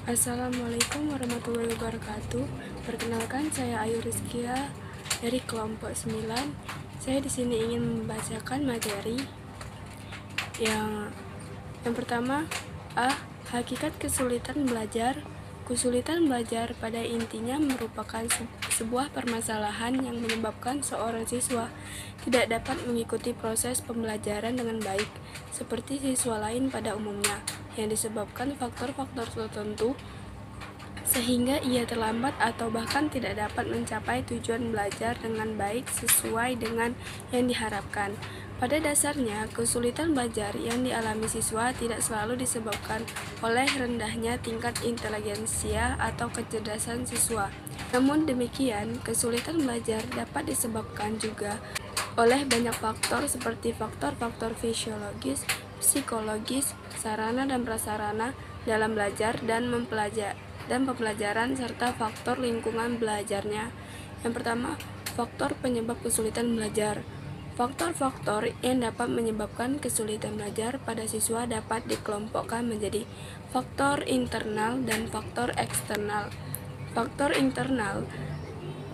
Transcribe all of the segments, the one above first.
Assalamualaikum warahmatullahi wabarakatuh. Perkenalkan, saya Ayu Rizkia dari kelompok 9. Saya di sini ingin membacakan materi yang pertama, hakikat kesulitan belajar. Kesulitan belajar pada intinya merupakan sebuah permasalahan yang menyebabkan seorang siswa tidak dapat mengikuti proses pembelajaran dengan baik, seperti siswa lain pada umumnya, yang disebabkan faktor-faktor tertentu sehingga ia terlambat atau bahkan tidak dapat mencapai tujuan belajar dengan baik sesuai dengan yang diharapkan. Pada dasarnya, kesulitan belajar yang dialami siswa tidak selalu disebabkan oleh rendahnya tingkat intelijensia atau kecerdasan siswa. Namun demikian, kesulitan belajar dapat disebabkan juga oleh banyak faktor seperti faktor-faktor fisiologis, psikologis, sarana dan prasarana dalam belajar dan pembelajaran serta faktor lingkungan belajarnya. Yang pertama, faktor penyebab kesulitan belajar. Faktor-faktor yang dapat menyebabkan kesulitan belajar pada siswa dapat dikelompokkan menjadi faktor internal dan faktor eksternal. Faktor internal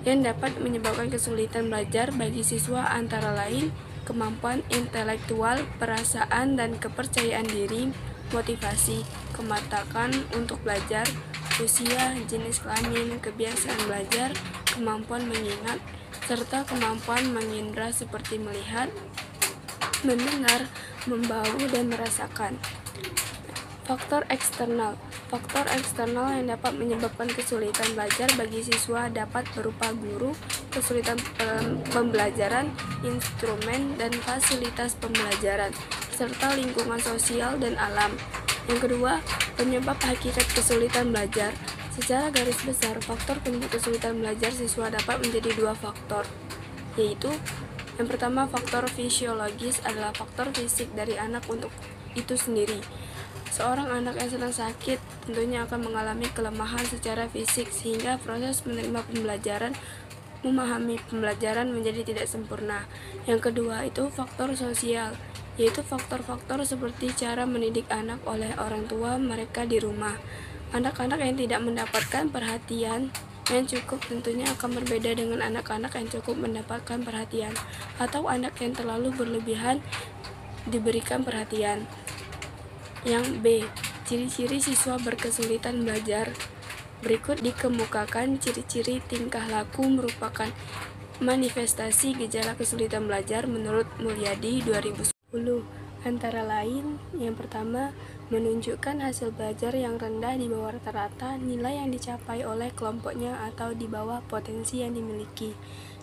yang dapat menyebabkan kesulitan belajar bagi siswa antara lain kemampuan intelektual, perasaan dan kepercayaan diri, motivasi, kematakan untuk belajar, usia, jenis kelamin, kebiasaan belajar, kemampuan mengingat, serta kemampuan mengindra seperti melihat, mendengar, membau, dan merasakan. Faktor eksternal. Faktor eksternal yang dapat menyebabkan kesulitan belajar bagi siswa dapat berupa guru, kesulitan pembelajaran, instrumen dan fasilitas pembelajaran, serta lingkungan sosial dan alam. Yang kedua, penyebab hakikat kesulitan belajar. Secara garis besar, faktor penyebab kesulitan belajar siswa dapat menjadi dua faktor, yaitu yang pertama, faktor fisiologis adalah faktor fisik dari anak untuk itu sendiri. Seorang anak yang sedang sakit tentunya akan mengalami kelemahan secara fisik sehingga proses menerima pembelajaran, memahami pembelajaran menjadi tidak sempurna. Yang kedua itu faktor sosial, yaitu faktor-faktor seperti cara mendidik anak oleh orang tua mereka di rumah. Anak-anak yang tidak mendapatkan perhatian yang cukup tentunya akan berbeda dengan anak-anak yang cukup mendapatkan perhatian, atau anak yang terlalu berlebihan diberikan perhatian. Yang B, ciri-ciri siswa berkesulitan belajar. Berikut dikemukakan ciri-ciri tingkah laku merupakan manifestasi gejala kesulitan belajar menurut Mulyadi 2010. Antara lain, yang pertama, menunjukkan hasil belajar yang rendah di bawah rata-rata nilai yang dicapai oleh kelompoknya atau di bawah potensi yang dimiliki.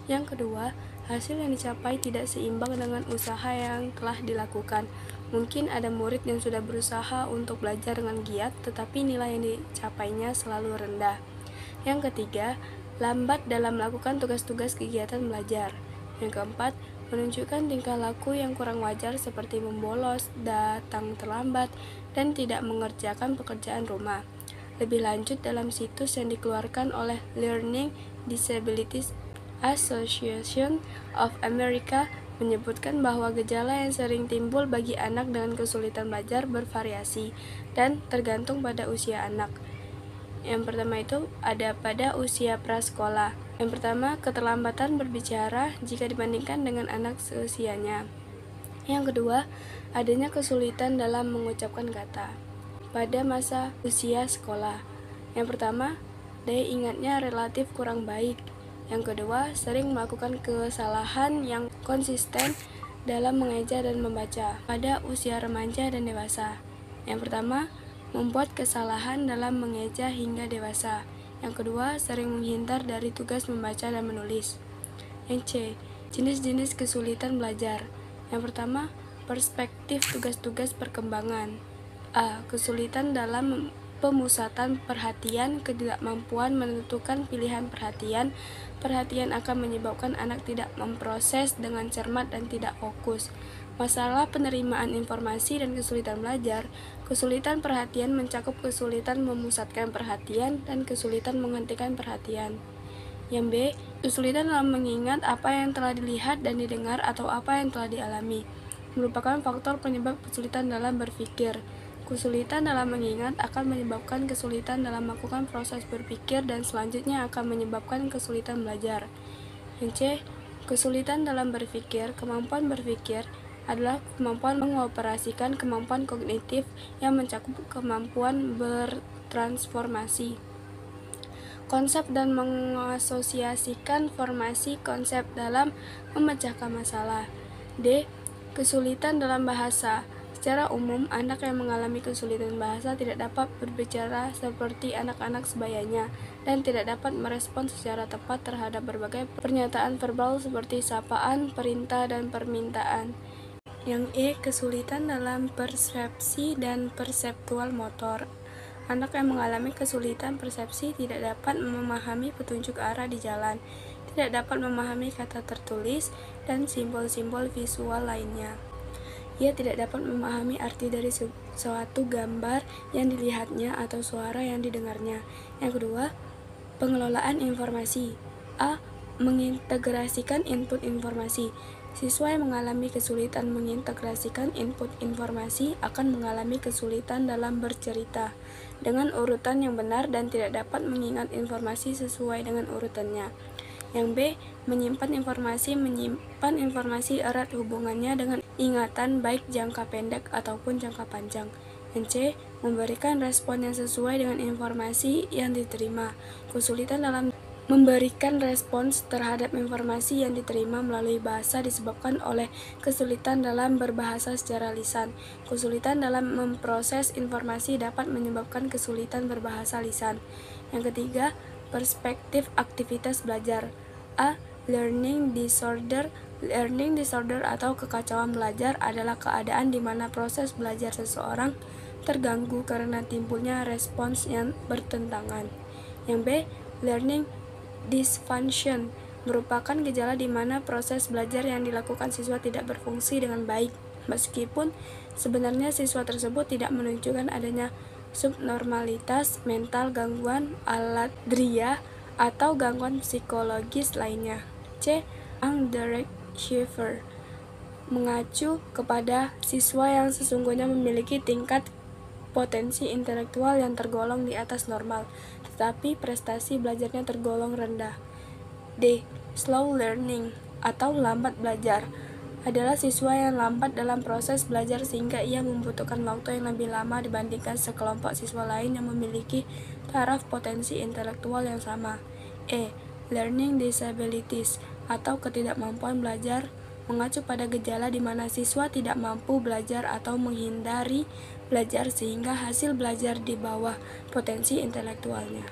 Yang kedua, hasil yang dicapai tidak seimbang dengan usaha yang telah dilakukan. Mungkin ada murid yang sudah berusaha untuk belajar dengan giat, tetapi nilai yang dicapainya selalu rendah. Yang ketiga, lambat dalam melakukan tugas-tugas kegiatan belajar. Yang keempat, menunjukkan tingkah laku yang kurang wajar seperti membolos, datang terlambat, dan tidak mengerjakan pekerjaan rumah. Lebih lanjut dalam situs yang dikeluarkan oleh Learning Disabilities Association of America menyebutkan bahwa gejala yang sering timbul bagi anak dengan kesulitan belajar bervariasi dan tergantung pada usia anak. Yang pertama itu ada pada usia prasekolah. Yang pertama, keterlambatan berbicara jika dibandingkan dengan anak seusianya. Yang kedua, adanya kesulitan dalam mengucapkan kata pada masa usia sekolah. Yang pertama, daya ingatnya relatif kurang baik. Yang kedua, sering melakukan kesalahan yang konsisten dalam mengeja dan membaca pada usia remaja dan dewasa. Yang pertama, membuat kesalahan dalam mengeja hingga dewasa. Yang kedua, sering menghindar dari tugas membaca dan menulis. Yang C, jenis-jenis kesulitan belajar. Yang pertama, perspektif tugas-tugas perkembangan. A, kesulitan dalam pemusatan perhatian, ketidakmampuan menentukan pilihan perhatian. Perhatian akan menyebabkan anak tidak memproses dengan cermat dan tidak fokus. Masalah penerimaan informasi dan kesulitan belajar. Kesulitan perhatian mencakup kesulitan memusatkan perhatian dan kesulitan menghentikan perhatian. Yang B, kesulitan dalam mengingat apa yang telah dilihat dan didengar atau apa yang telah dialami. Merupakan faktor penyebab kesulitan dalam berpikir. Kesulitan dalam mengingat akan menyebabkan kesulitan dalam melakukan proses berpikir dan selanjutnya akan menyebabkan kesulitan belajar. Yang C. Kesulitan dalam berpikir. Kemampuan berpikir adalah kemampuan mengoperasikan kemampuan kognitif yang mencakup kemampuan bertransformasi konsep dan mengasosiasikan formasi konsep dalam memecahkan masalah. D. Kesulitan dalam bahasa. Secara umum, anak yang mengalami kesulitan bahasa tidak dapat berbicara seperti anak-anak sebayanya dan tidak dapat merespons secara tepat terhadap berbagai pernyataan verbal seperti sapaan, perintah, dan permintaan. Yang E. Kesulitan dalam persepsi dan perseptual motor. Anak yang mengalami kesulitan persepsi tidak dapat memahami petunjuk arah di jalan, tidak dapat memahami kata tertulis, dan simbol-simbol visual lainnya. Ia tidak dapat memahami arti dari suatu gambar yang dilihatnya atau suara yang didengarnya. Yang kedua, pengelolaan informasi. A. Mengintegrasikan input informasi. Siswa yang mengalami kesulitan mengintegrasikan input informasi akan mengalami kesulitan dalam bercerita dengan urutan yang benar dan tidak dapat mengingat informasi sesuai dengan urutannya. Yang B. Menyimpan informasi erat hubungannya dengan ingatan baik jangka pendek ataupun jangka panjang. Yang C. Memberikan respon yang sesuai dengan informasi yang diterima. Kesulitan dalam memberikan respons terhadap informasi yang diterima melalui bahasa disebabkan oleh kesulitan dalam berbahasa secara lisan. Kesulitan dalam memproses informasi dapat menyebabkan kesulitan berbahasa lisan. Yang ketiga, perspektif aktivitas belajar. A. Learning disorder. Learning disorder atau kekacauan belajar adalah keadaan di mana proses belajar seseorang terganggu karena timbulnya respons yang bertentangan. Yang B. Learning dysfunction merupakan gejala di mana proses belajar yang dilakukan siswa tidak berfungsi dengan baik, meskipun sebenarnya siswa tersebut tidak menunjukkan adanya subnormalitas mental, gangguan alatria, atau gangguan psikologis lainnya. C. Underachiever mengacu kepada siswa yang sesungguhnya memiliki tingkat potensi intelektual yang tergolong di atas normal, tetapi prestasi belajarnya tergolong rendah. D. Slow learning atau lambat belajar adalah siswa yang lambat dalam proses belajar sehingga ia membutuhkan waktu yang lebih lama dibandingkan sekelompok siswa lain yang memiliki taraf potensi intelektual yang sama. E. Learning disabilities atau ketidakmampuan belajar mengacu pada gejala di mana siswa tidak mampu belajar atau menghindari belajar sehingga hasil belajar di bawah potensi intelektualnya.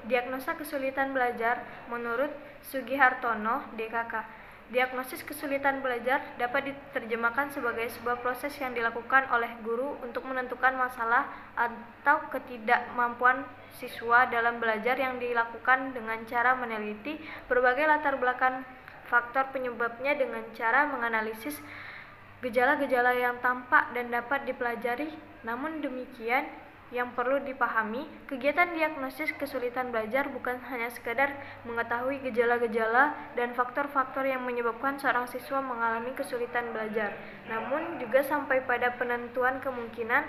Diagnosa kesulitan belajar menurut Sugihartono, DKK. Diagnosis kesulitan belajar dapat diterjemahkan sebagai sebuah proses yang dilakukan oleh guru untuk menentukan masalah atau ketidakmampuan siswa dalam belajar yang dilakukan dengan cara meneliti berbagai latar belakang faktor penyebabnya dengan cara menganalisis gejala-gejala yang tampak dan dapat dipelajari. Namun demikian, yang perlu dipahami, kegiatan diagnosis kesulitan belajar bukan hanya sekadar mengetahui gejala-gejala dan faktor-faktor yang menyebabkan seorang siswa mengalami kesulitan belajar, namun juga sampai pada penentuan kemungkinan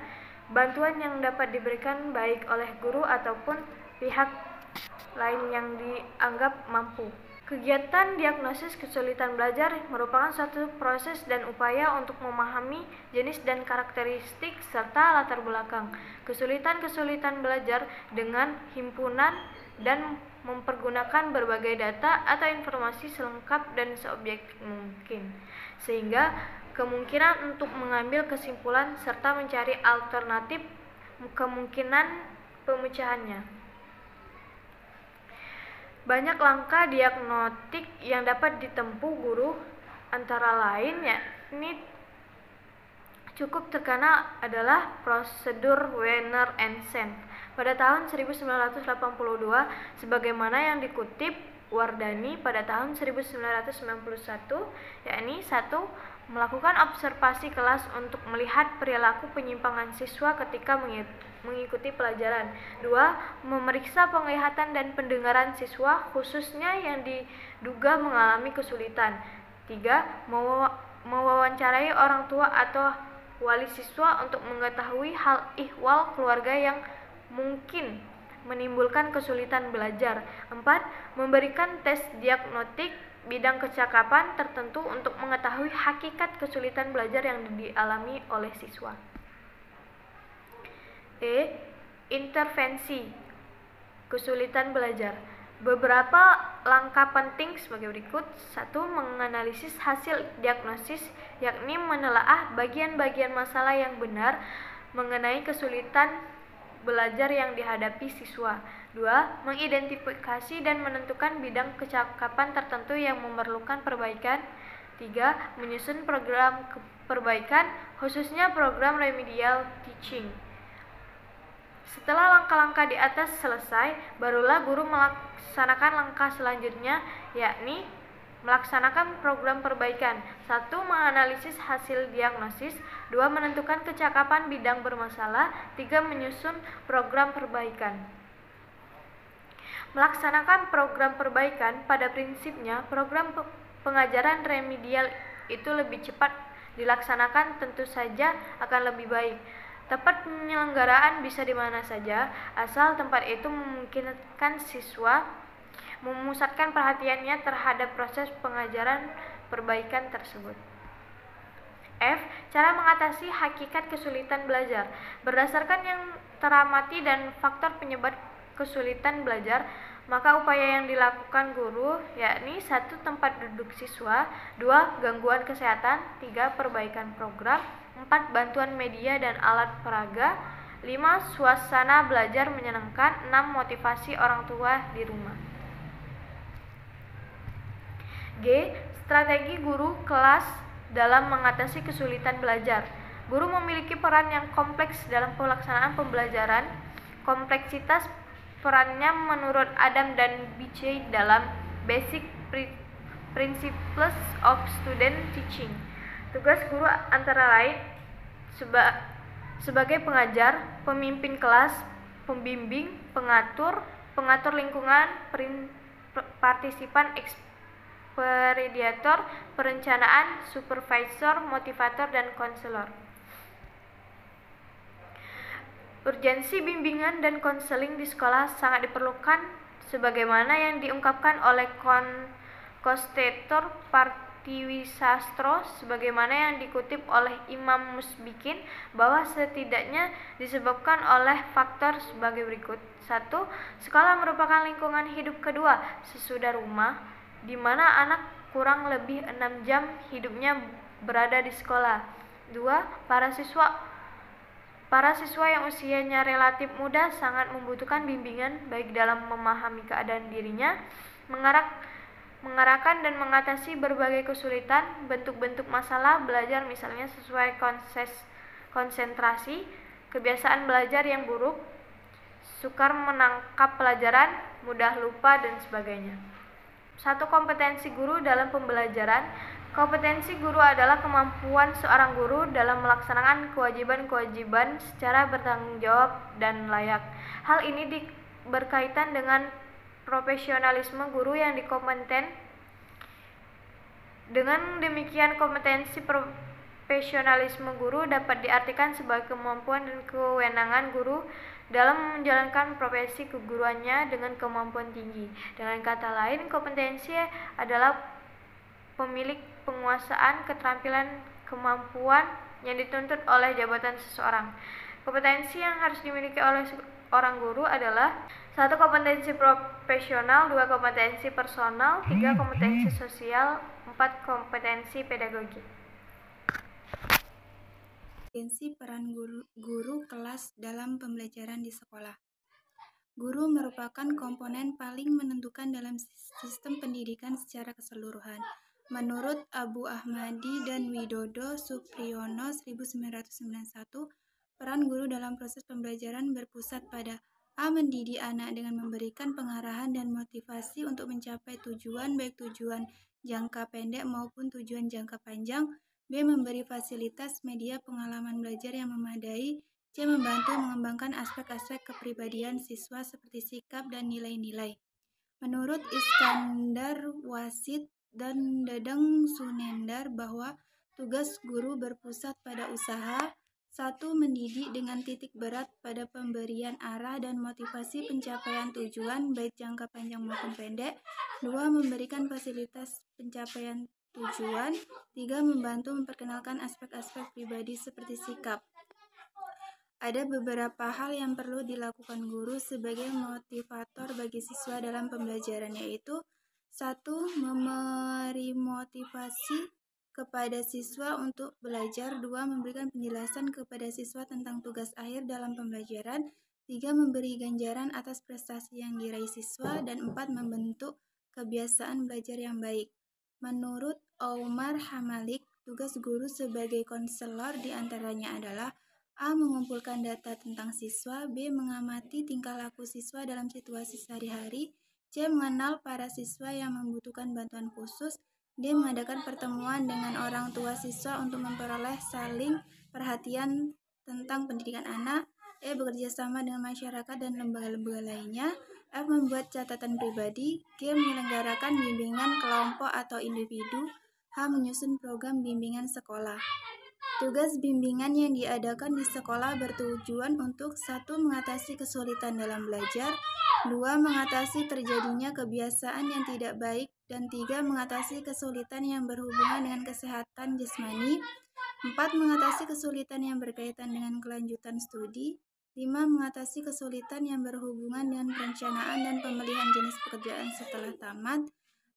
bantuan yang dapat diberikan baik oleh guru ataupun pihak lain yang dianggap mampu. Kegiatan diagnosis kesulitan belajar merupakan suatu proses dan upaya untuk memahami jenis dan karakteristik serta latar belakang kesulitan-kesulitan belajar dengan himpunan dan mempergunakan berbagai data atau informasi selengkap dan seobjektif mungkin, sehingga kemungkinan untuk mengambil kesimpulan serta mencari alternatif kemungkinan pemecahannya. Banyak langkah diagnostik yang dapat ditempuh guru, antara lain yakni cukup terkenal adalah prosedur Werner and Sen pada tahun 1982, sebagaimana yang dikutip Wardani pada tahun 1991, yakni 1. Melakukan observasi kelas untuk melihat perilaku penyimpangan siswa ketika mengikuti pelajaran. 2. Memeriksa penglihatan dan pendengaran siswa, khususnya yang diduga mengalami kesulitan. 3. Mewawancarai orang tua atau wali siswa untuk mengetahui hal ihwal keluarga yang mungkin menimbulkan kesulitan belajar. 4. Memberikan tes diagnostik bidang kecakapan tertentu untuk mengetahui hakikat kesulitan belajar yang dialami oleh siswa. Intervensi kesulitan belajar. Beberapa langkah penting sebagai berikut. 1. Menganalisis hasil diagnosis, yakni menelaah bagian-bagian masalah yang benar mengenai kesulitan belajar yang dihadapi siswa. 2. Mengidentifikasi dan menentukan bidang kecakapan tertentu yang memerlukan perbaikan. 3. Menyusun program perbaikan, khususnya program remedial teaching. Setelah langkah-langkah di atas selesai, barulah guru melaksanakan langkah selanjutnya, yakni melaksanakan program perbaikan. 1. Menganalisis hasil diagnosis. 2. Menentukan kecakapan bidang bermasalah. 3. Menyusun program perbaikan. Melaksanakan program perbaikan, pada prinsipnya program pengajaran remedial itu lebih cepat dilaksanakan, tentu saja akan lebih baik. Tempat penyelenggaraan bisa di mana saja, asal tempat itu memungkinkan siswa memusatkan perhatiannya terhadap proses pengajaran perbaikan tersebut. F. Cara mengatasi hakikat kesulitan belajar. Berdasarkan yang teramati dan faktor penyebab kesulitan belajar, maka upaya yang dilakukan guru yakni 1. Tempat duduk siswa. 2. Gangguan kesehatan. 3. Perbaikan program. 4. Bantuan media dan alat peraga. 5. Suasana belajar menyenangkan. 6. Motivasi orang tua di rumah. G. Strategi guru kelas dalam mengatasi kesulitan belajar. Guru memiliki peran yang kompleks dalam pelaksanaan pembelajaran. Kompleksitas perannya menurut Adam dan Beachy dalam Basic Principles of Student Teaching. Tugas guru antara lain sebagai pengajar, pemimpin kelas, pembimbing, pengatur lingkungan, partisipan, ekspeditor, perencanaan, supervisor, motivator, dan konselor. Urgensi bimbingan dan konseling di sekolah sangat diperlukan sebagaimana yang diungkapkan oleh Konstitutor Partiwisastro, sebagaimana yang dikutip oleh Imam Musbikin, bahwa setidaknya disebabkan oleh faktor sebagai berikut. 1. Sekolah merupakan lingkungan hidup kedua sesudah rumah, di mana anak kurang lebih 6 jam hidupnya berada di sekolah. 2. Para siswa yang usianya relatif muda sangat membutuhkan bimbingan baik dalam memahami keadaan dirinya, mengarahkan dan mengatasi berbagai kesulitan, bentuk-bentuk masalah belajar misalnya sesuai konsentrasi, kebiasaan belajar yang buruk, sukar menangkap pelajaran, mudah lupa, dan sebagainya. 1. Kompetensi guru dalam pembelajaran. Kompetensi guru adalah kemampuan seorang guru dalam melaksanakan kewajiban-kewajiban secara bertanggung jawab dan layak. Hal ini berkaitan dengan profesionalisme guru yang dikompeten. Dengan demikian, kompetensi profesionalisme guru dapat diartikan sebagai kemampuan dan kewenangan guru dalam menjalankan profesi keguruannya dengan kemampuan tinggi. Dengan kata lain, kompetensi adalah pemilik penguasaan, keterampilan, kemampuan yang dituntut oleh jabatan seseorang. Kompetensi yang harus dimiliki oleh orang guru adalah 1. Kompetensi profesional. 2. Kompetensi personal. 3. Kompetensi sosial. 4. Kompetensi pedagogi. Peran guru kelas dalam pembelajaran di sekolah. Guru merupakan komponen paling menentukan dalam sistem pendidikan secara keseluruhan. Menurut Abu Ahmadi dan Widodo Supriyono 1991, peran guru dalam proses pembelajaran berpusat pada A. Mendidik anak dengan memberikan pengarahan dan motivasi untuk mencapai tujuan, baik tujuan jangka pendek maupun tujuan jangka panjang. B. Memberi fasilitas media pengalaman belajar yang memadai. C. Membantu mengembangkan aspek-aspek kepribadian siswa seperti sikap dan nilai-nilai. Menurut Iskandar Wasid dan Dadang Sunendar bahwa Tugas guru berpusat pada usaha. 1. Mendidik dengan titik berat pada pemberian arah dan motivasi pencapaian tujuan baik jangka panjang maupun pendek. 2. Memberikan fasilitas pencapaian tujuan. 3. Membantu memperkenalkan aspek-aspek pribadi seperti sikap. Ada beberapa hal yang perlu dilakukan guru sebagai motivator bagi siswa dalam pembelajaran, yaitu 1. Memberi motivasi kepada siswa untuk belajar. 2. Memberikan penjelasan kepada siswa tentang tugas akhir dalam pembelajaran. 3. Memberi ganjaran atas prestasi yang diraih siswa. Dan 4. Membentuk kebiasaan belajar yang baik. Menurut Omar Hamalik, tugas guru sebagai konselor diantaranya adalah A. Mengumpulkan data tentang siswa. B. Mengamati tingkah laku siswa dalam situasi sehari-hari. C. Mengenal para siswa yang membutuhkan bantuan khusus. D. Mengadakan pertemuan dengan orang tua siswa untuk memperoleh saling perhatian tentang pendidikan anak. E. Bekerja sama dengan masyarakat dan lembaga-lembaga lainnya. F. Membuat catatan pribadi. G. Menyelenggarakan bimbingan kelompok atau individu. H. Menyusun program bimbingan sekolah. Tugas bimbingan yang diadakan di sekolah bertujuan untuk 1. Mengatasi kesulitan dalam belajar. 2. Mengatasi terjadinya kebiasaan yang tidak baik. Dan 3. Mengatasi kesulitan yang berhubungan dengan kesehatan jasmani. 4. Mengatasi kesulitan yang berkaitan dengan kelanjutan studi. 5. Mengatasi kesulitan yang berhubungan dengan perencanaan dan pemilihan jenis pekerjaan setelah tamat.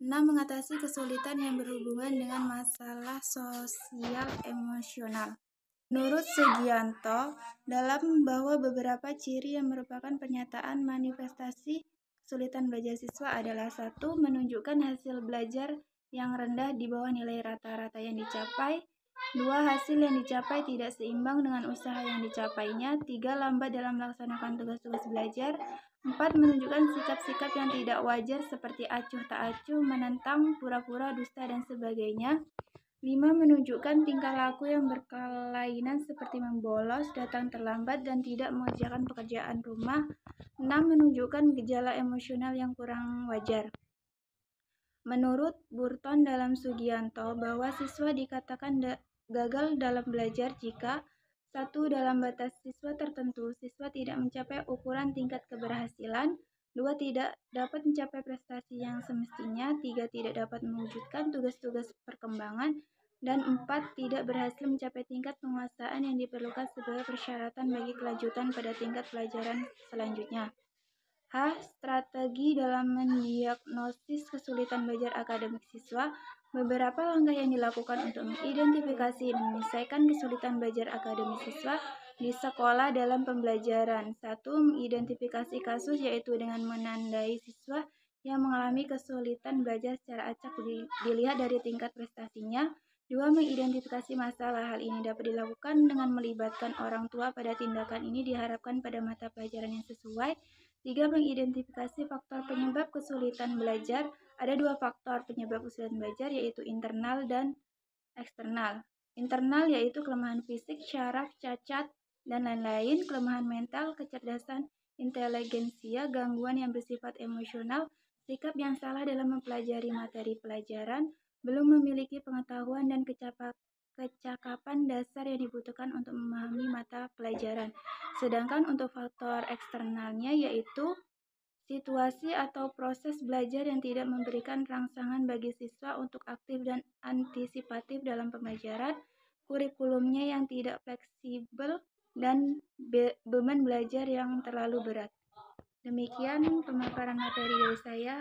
6. Mengatasi kesulitan yang berhubungan dengan masalah sosial emosional. Menurut Sugianto, dalam bahwa beberapa ciri yang merupakan pernyataan manifestasi kesulitan belajar siswa adalah 1. Menunjukkan hasil belajar yang rendah di bawah nilai rata-rata yang dicapai. 2. Hasil yang dicapai tidak seimbang dengan usaha yang dicapainya. 3. Lambat dalam melaksanakan tugas-tugas belajar. 4. Menunjukkan sikap-sikap yang tidak wajar seperti acuh tak acuh, menentang, pura-pura, dusta, dan sebagainya. 5. Menunjukkan tingkah laku yang berkelainan seperti membolos, datang terlambat, dan tidak mengerjakan pekerjaan rumah. 6. Menunjukkan gejala emosional yang kurang wajar. Menurut Burton dalam Sugianto, bahwa siswa dikatakan gagal dalam belajar jika 1. Dalam batas siswa tertentu, siswa tidak mencapai ukuran tingkat keberhasilan. 2. Tidak dapat mencapai prestasi yang semestinya. 3. Tidak dapat mewujudkan tugas-tugas perkembangan. Dan 4. Tidak berhasil mencapai tingkat penguasaan yang diperlukan sebagai persyaratan bagi kelanjutan pada tingkat pelajaran selanjutnya. H. Strategi dalam mendiagnosis kesulitan belajar akademik siswa. Beberapa langkah yang dilakukan untuk mengidentifikasi dan menyelesaikan kesulitan belajar akademik siswa di sekolah dalam pembelajaran. 1. Mengidentifikasi kasus, yaitu dengan menandai siswa yang mengalami kesulitan belajar secara acak dilihat dari tingkat prestasinya. 2. Mengidentifikasi masalah. Hal ini dapat dilakukan dengan melibatkan orang tua pada tindakan ini diharapkan pada mata pelajaran yang sesuai. 3. Mengidentifikasi faktor penyebab kesulitan belajar. Ada 2 faktor penyebab kesulitan belajar, yaitu internal dan eksternal. Internal yaitu kelemahan fisik, syaraf, cacat, dan lain-lain. Kelemahan mental, kecerdasan, inteligensia, gangguan yang bersifat emosional, sikap yang salah dalam mempelajari materi pelajaran, belum memiliki pengetahuan dan kecakapan dasar yang dibutuhkan untuk memahami mata pelajaran. Sedangkan untuk faktor eksternalnya yaitu situasi atau proses belajar yang tidak memberikan rangsangan bagi siswa untuk aktif dan antisipatif dalam pembelajaran, kurikulumnya yang tidak fleksibel, dan beban belajar yang terlalu berat. Demikian pemaparan materi dari saya.